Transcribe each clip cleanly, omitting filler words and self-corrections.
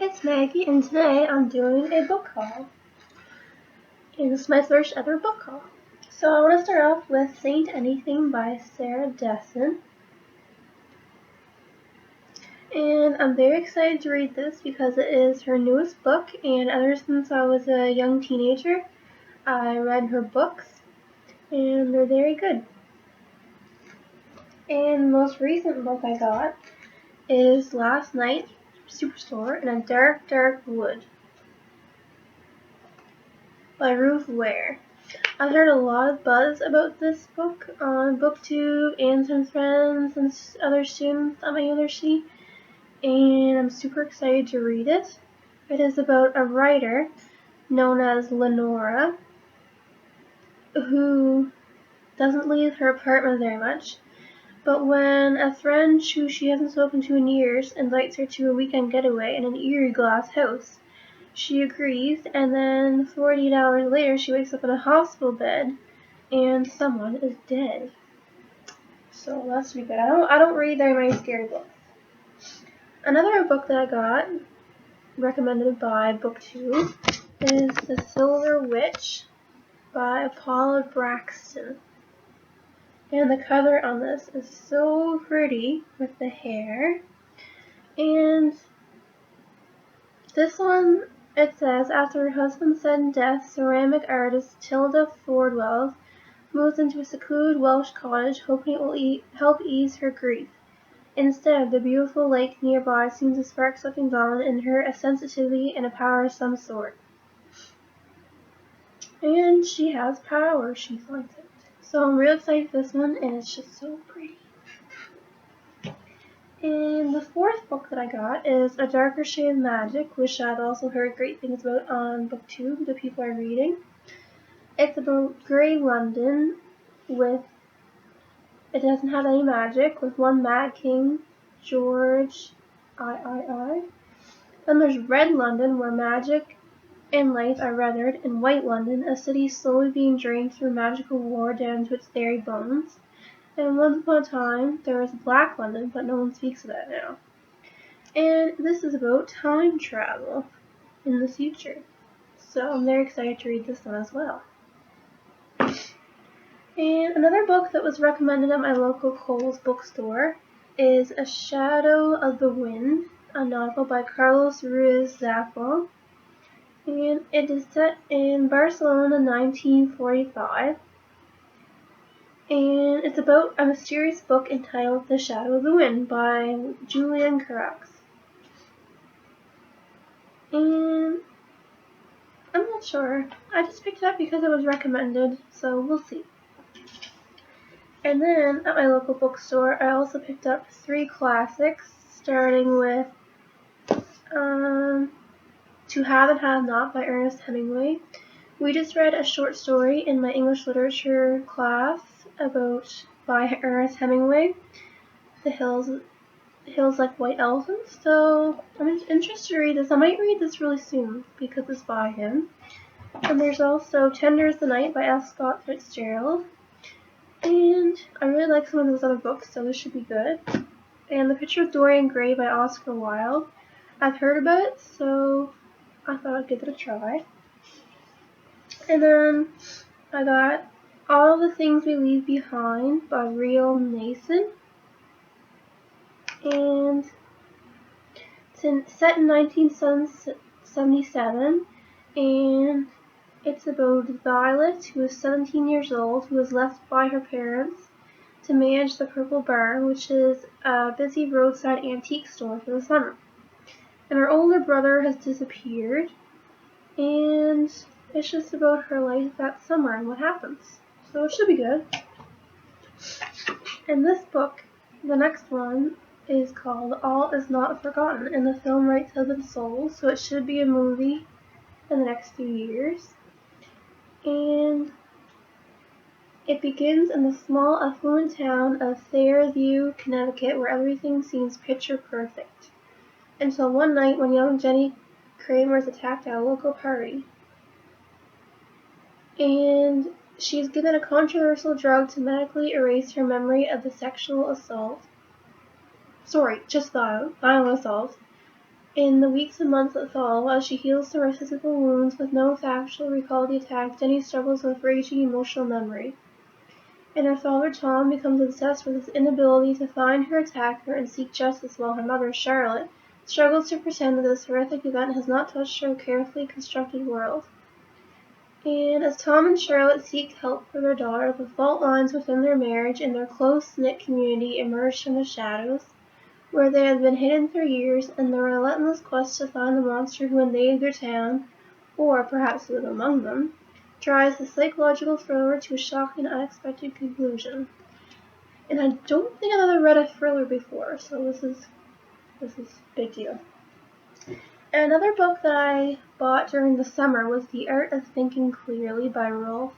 it's Maggie, and today I'm doing a book haul. And this is my first ever book haul. So I want to start off with Saint Anything by Sarah Dessen. And I'm very excited to read this because it is her newest book, and ever since I was a young teenager, I read her books, and they're very good. And the most recent book I got is Last Night Superstore in a Dark, Dark Wood by Ruth Ware. I've heard a lot of buzz about this book on BookTube and some friends and other students at my university, and I'm super excited to read it. It is about a writer known as Lenora who doesn't leave her apartment very much, but when a friend who she hasn't spoken to in years invites her to a weekend getaway in an eerie glass house, she agrees, and then 48 hours later she wakes up in a hospital bed and someone is dead. So that should be good. I don't read very many scary books. Another book that I got recommended by BookTube is The Silver Witch by Paula Braxton. And the cover on this is so pretty with the hair. And this one, it says, after her husband's sudden death, ceramic artist Tilda Fordwell moves into a secluded Welsh cottage, hoping it will help ease her grief. Instead, the beautiful lake nearby seems to spark something dominant in her, a sensitivity and a power of some sort. And she has power, she finds it. So I'm real excited for this one, and it's just so pretty. And the fourth book that I got is A Darker Shade of Magic, which I've also heard great things about on BookTube, the people are reading. It's about Grey London it doesn't have any magic, with one Mad King, George III. Then there's Red London, where magic and life are weathered, and White London, a city slowly being drained through magical war down to its very bones. And once upon a time, there was Black London, but no one speaks of that now. And this is about time travel in the future. So I'm very excited to read this one as well. And another book that was recommended at my local Kohl's bookstore is A Shadow of the Wind, a novel by Carlos Ruiz Zafón. And it is set in Barcelona 1945. And it's about a mysterious book entitled The Shadow of the Wind by Julian Carax. And I'm not sure. I just picked it up because it was recommended, so we'll see. And then at my local bookstore, I also picked up 3 classics, starting with To Have and Have Not by Ernest Hemingway. We just read a short story in my English literature class by Ernest Hemingway, The Hills Like White Elephants. So I'm interested to read this. I might read this really soon because it's by him. And there's also Tender as the Night by F. Scott Fitzgerald. And I really like some of those other books, so this should be good. And The Picture of Dorian Gray by Oscar Wilde. I've heard about it, so I thought I'd give it a try. And then I got All the Things We Leave Behind by Real Mason. And it's set in 1977, and it's about Violet, who is 17 years old, who was left by her parents to manage the Purple Barn, which is a busy roadside antique store for the summer. And her older brother has disappeared, and it's just about her life that summer and what happens. So it should be good. And this book, the next one, is called All Is Not Forgotten, and the film rights have been sold, so it should be a movie in the next few years. And it begins in the small, affluent town of Fairview, Connecticut, where everything seems picture perfect, until one night when young Jenny Kramer is attacked at a local party. And she's given a controversial drug to medically erase her memory of the sexual assault. Sorry, just violent assault. In the weeks and months that follow, as she heals from her physical wounds with no factual recall of the attack, Jenny struggles with raging emotional memory. And her father Tom becomes obsessed with his inability to find her attacker and seek justice, while her mother, Charlotte, struggles to pretend that this horrific event has not touched her carefully constructed world. And as Tom and Charlotte seek help for their daughter, the fault lines within their marriage and their close-knit community emerge from the shadows, where they had been hidden for years, and the relentless quest to find the monster who invaded their town, or perhaps live among them, drives the psychological thriller to a shocking and unexpected conclusion. And I don't think I've ever read a thriller before, so this is a big deal. And another book that I bought during the summer was The Art of Thinking Clearly by Rolf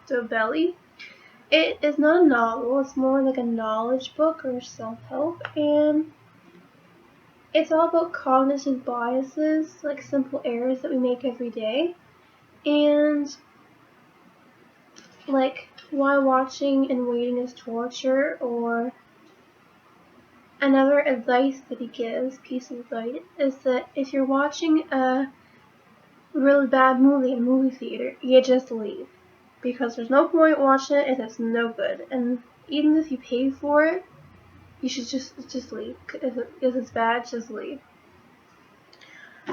Dobelli. It is not a novel, it's more like a knowledge book or self-help, and it's all about cognitive biases, like simple errors that we make every day, and like why watching and waiting is torture, or another advice that he gives, piece of advice, is that if you're watching a really bad movie in a movie theater, you just leave. Because there's no point watching it if it's no good. And even if you pay for it, you should just leave. If it's bad, just leave.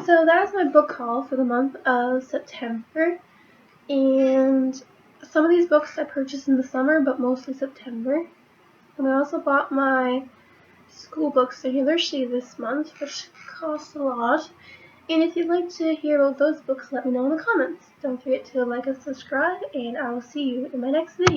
So that's my book haul for the month of September. And some of these books I purchased in the summer, but mostly September. And I also bought my school books regularly this month, which cost a lot. And if you'd like to hear about those books, let me know in the comments. Don't forget to like and subscribe, and I will see you in my next video.